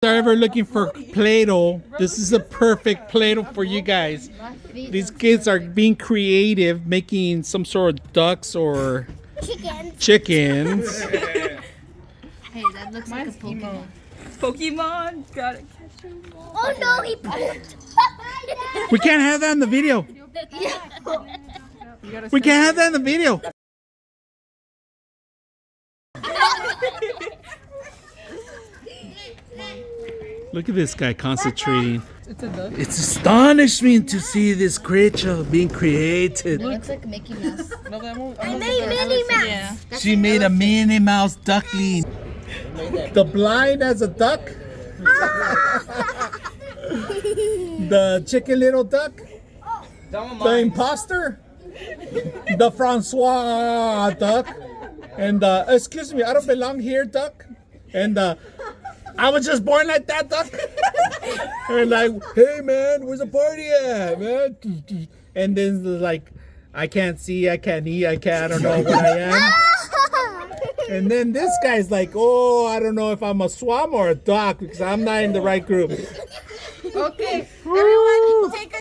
Are ever looking for Play-Doh, this is a perfect Play-Doh for you guys. These kids are being creative, making some sort of ducks or chickens. Hey, that looks like a Pokemon. Pokemon, gotta catch him. Oh no, he pooped. We can't have that in the video. We can't have that in the video. Look at this guy concentrating. It's astonishing to see this creature being created. It looks like Mickey Mouse. I made Minnie Mouse. Yeah. She made a Minnie Mouse duckling. The blind as a duck. The chicken little duck. The imposter. The Francois duck. And excuse me, I don't belong here duck. And I was just born like that duck. And like, hey man, where's the party at, man? And then like, I can't see, I can't eat, I don't know what I am. And then this guy's like, oh, I don't know if I'm a swam or a duck because I'm not in the right group. Okay, everyone take a